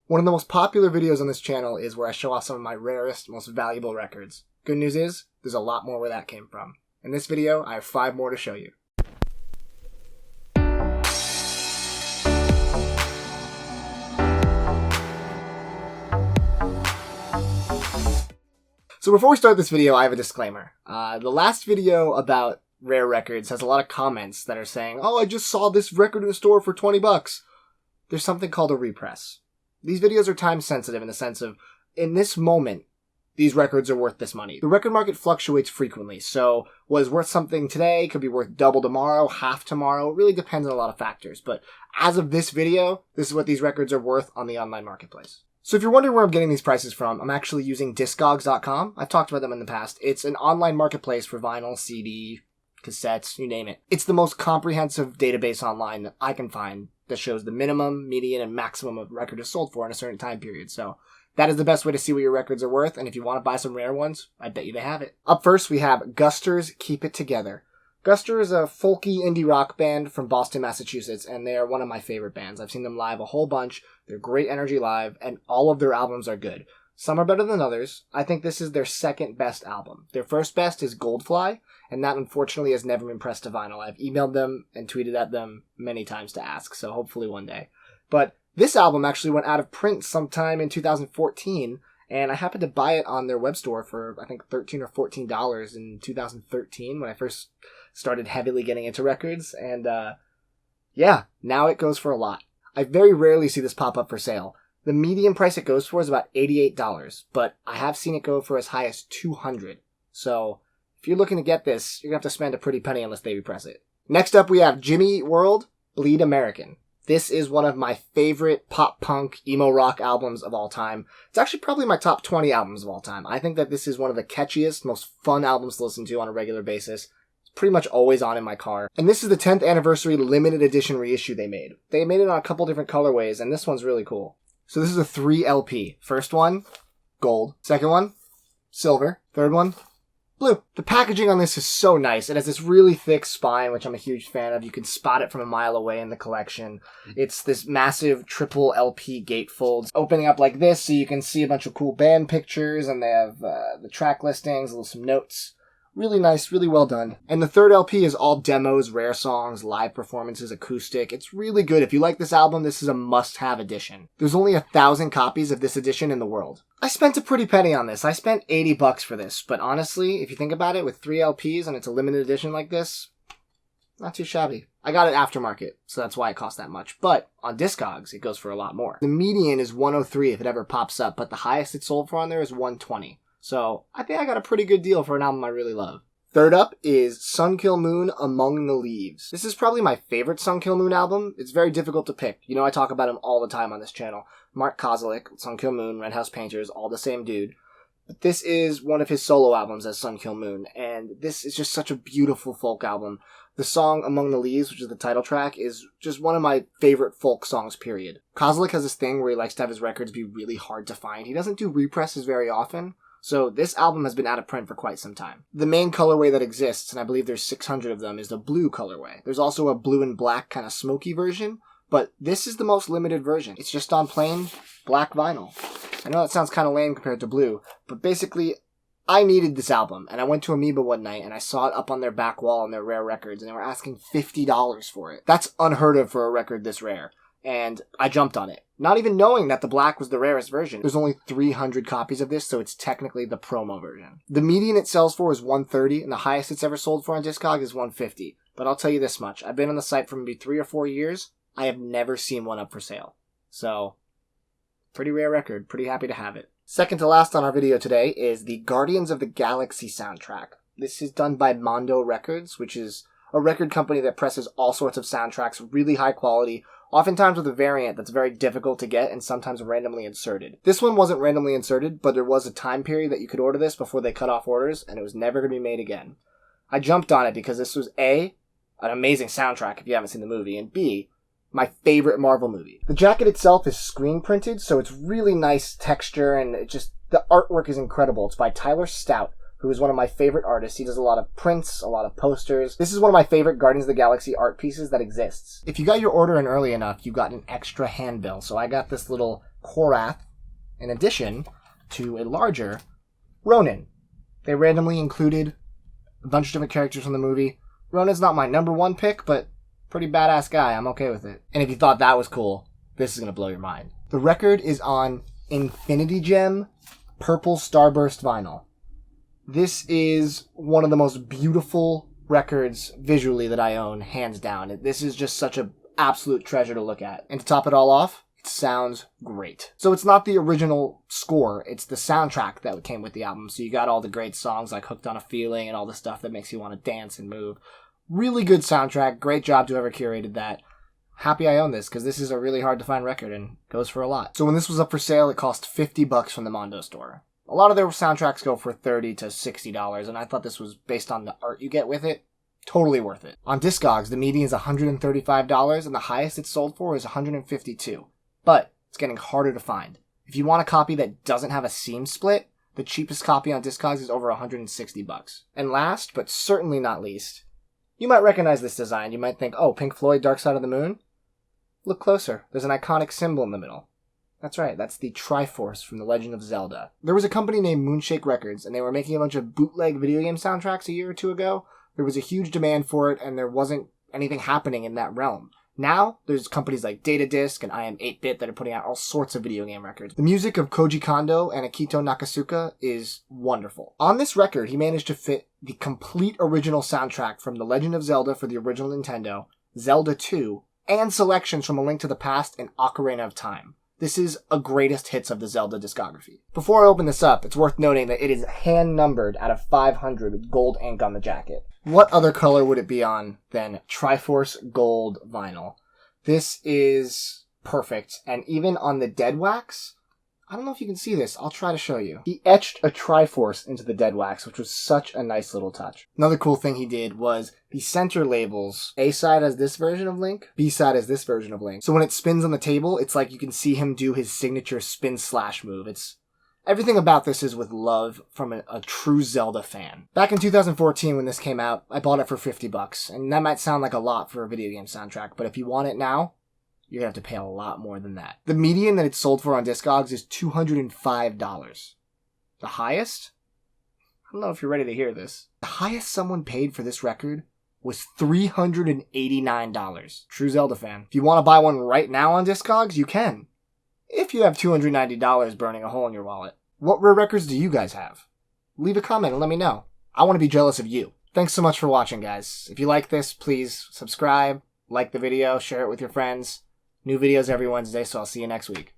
One of the most popular videos on this channel is where I show off some of my rarest, most valuable records. Good news is, there's a lot more where that came from. In this video, I have 5 more to show you. So before we start this video, I have a disclaimer. The last video about rare records has a lot of comments that are saying, oh, I just saw this record in the store for 20 bucks. There's something called a repress. These videos are time sensitive in the sense of, in this moment, these records are worth this money. The record market fluctuates frequently, so what is worth something today could be worth double tomorrow, half tomorrow. It really depends on a lot of factors. But as of this video, this is what these records are worth on the online marketplace. So if you're wondering where I'm getting these prices from, I'm actually using Discogs.com. I've talked about them in the past. It's an online marketplace for vinyl, CD, cassettes, you name it. It's the most comprehensive database online that I can find that shows the minimum, median, and maximum of record is sold for in a certain time period. So that is the best way to see what your records are worth, and if you want to buy some rare ones, I bet you they have it. Up first, we have Guster's Keep It Together. Guster is a folky indie rock band from Boston, Massachusetts, and they are one of my favorite bands. I've seen them live a whole bunch. They're great energy live, and all of their albums are good. Some are better than others. I think this is their second best album. Their first best is Goldfly, and that unfortunately has never been pressed to vinyl. I've emailed them and tweeted at them many times to ask, so hopefully one day. But this album actually went out of print sometime in 2014, and I happened to buy it on their web store for, I think, $13 or $14 in 2013 when I first started heavily getting into records, and yeah, now it goes for a lot. I very rarely see this pop up for sale. The median price it goes for is about $88, but I have seen it go for as high as $200. So if you're looking to get this, you're going to have to spend a pretty penny unless they repress it. Next up, we have Jimmy Eat World, Bleed American. This is one of my favorite pop-punk, emo rock albums of all time. It's actually probably my top 20 albums of all time. I think that this is one of the catchiest, most fun albums to listen to on a regular basis. It's pretty much always on in my car. And this is the 10th anniversary limited edition reissue they made. They made it on a couple different colorways, and this one's really cool. So this is a 3 LP. First one, gold. Second one, silver. Third one, blue. The packaging on this is so nice. It has this really thick spine, which I'm a huge fan of. You can spot it from a mile away in the collection. It's this massive triple LP gatefold opening up like this, so you can see a bunch of cool band pictures, and they have the track listings, some notes. Really nice, really well done. And the third LP is all demos, rare songs, live performances, acoustic. It's really good. If you like this album, this is a must-have edition. There's only 1,000 copies of this edition in the world. I spent a pretty penny on this. I spent 80 bucks for this, but honestly, if you think about it, with 3 LPs and it's a limited edition like this, not too shabby. I got it aftermarket, so that's why it cost that much. But on Discogs, it goes for a lot more. The median is 103 if it ever pops up, but the highest it sold for on there is 120. So I think I got a pretty good deal for an album I really love. Third up is Sunkill Moon, Among the Leaves. This is probably my favorite Sunkill Moon album. It's very difficult to pick. You know, I talk about him all the time on this channel. Mark Kozelek, Sunkill Moon, Red House Painters, all the same dude. But this is one of his solo albums as Sunkill Moon, and this is just such a beautiful folk album. The song Among the Leaves, which is the title track, is just one of my favorite folk songs, period. Kozelek has this thing where he likes to have his records be really hard to find. He doesn't do represses very often. So this album has been out of print for quite some time. The main colorway that exists, and I believe there's 600 of them, is the blue colorway. There's also a blue and black kind of smoky version, but this is the most limited version. It's just on plain black vinyl. I know that sounds kind of lame compared to blue, but basically, I needed this album, and I went to Amoeba one night, and I saw it up on their back wall on their rare records, and they were asking $50 for it. That's unheard of for a record this rare. And I jumped on it, not even knowing that the black was the rarest version. There's only 300 copies of this, so it's technically the promo version. The median it sells for is $130, and the highest it's ever sold for on Discog is $150. But I'll tell you this much, I've been on the site for maybe 3 or 4 years. I have never seen one up for sale. So, pretty rare record, pretty happy to have it. Second to last on our video today is the Guardians of the Galaxy soundtrack. This is done by Mondo Records, which is a record company that presses all sorts of soundtracks, really high quality, oftentimes with a variant that's very difficult to get and sometimes randomly inserted. This one wasn't randomly inserted, but there was a time period that you could order this before they cut off orders, and it was never going to be made again. I jumped on it because this was A, an amazing soundtrack if you haven't seen the movie, and B, my favorite Marvel movie. The jacket itself is screen printed, so it's really nice texture, and the artwork is incredible. It's by Tyler Stout, who is one of my favorite artists. He does a lot of prints, a lot of posters. This is one of my favorite Guardians of the Galaxy art pieces that exists. If you got your order in early enough, you got an extra handbill. So I got this little Korath, in addition to a larger Ronin. They randomly included a bunch of different characters from the movie. Ronin's not my number one pick, but pretty badass guy. I'm okay with it. And if you thought that was cool, this is going to blow your mind. The record is on Infinity Gem Purple Starburst vinyl. This is one of the most beautiful records visually that I own, hands down. This is just such an absolute treasure to look at. And to top it all off, it sounds great. So it's not the original score, it's the soundtrack that came with the album. So you got all the great songs like Hooked on a Feeling and all the stuff that makes you want to dance and move. Really good soundtrack. Great job to whoever curated that. Happy I own this, because this is a really hard to find record and goes for a lot. So when this was up for sale, it cost $50 from the Mondo store. A lot of their soundtracks go for $30 to $60, and I thought this was, based on the art you get with it, totally worth it. On Discogs, the median is $135, and the highest it's sold for is $152. But it's getting harder to find. If you want a copy that doesn't have a seam split, the cheapest copy on Discogs is over $160. And last, but certainly not least, you might recognize this design. You might think, oh, Pink Floyd, Dark Side of the Moon? Look closer. There's an iconic symbol in the middle. That's right, that's the Triforce from The Legend of Zelda. There was a company named Moonshake Records, and they were making a bunch of bootleg video game soundtracks a year or two ago. There was a huge demand for it, and there wasn't anything happening in that realm. Now, there's companies like Data Disc and IM 8-Bit that are putting out all sorts of video game records. The music of Koji Kondo and Akito Nakasuka is wonderful. On this record, he managed to fit the complete original soundtrack from The Legend of Zelda for the original Nintendo, Zelda 2, and selections from A Link to the Past and Ocarina of Time. This is a greatest hits of the Zelda discography. Before I open this up, it's worth noting that it is hand-numbered out of 500 with gold ink on the jacket. What other color would it be on than Triforce Gold vinyl? This is perfect, and even on the dead wax, I don't know if you can see this, I'll try to show you. He etched a Triforce into the dead wax, which was such a nice little touch. Another cool thing he did was the center labels. A-side has this version of Link, B-side has this version of Link. So when it spins on the table, it's like you can see him do his signature spin slash move. Everything about this is with love from a true Zelda fan. Back in 2014 when this came out, I bought it for $50, and that might sound like a lot for a video game soundtrack, but if you want it now, you're going to have to pay a lot more than that. The median that it's sold for on Discogs is $205. The highest? I don't know if you're ready to hear this. The highest someone paid for this record was $389. True Zelda fan. If you want to buy one right now on Discogs, you can. If you have $290 burning a hole in your wallet. What rare records do you guys have? Leave a comment and let me know. I want to be jealous of you. Thanks so much for watching, guys. If you like this, please subscribe, like the video, share it with your friends. New videos every Wednesday, so I'll see you next week.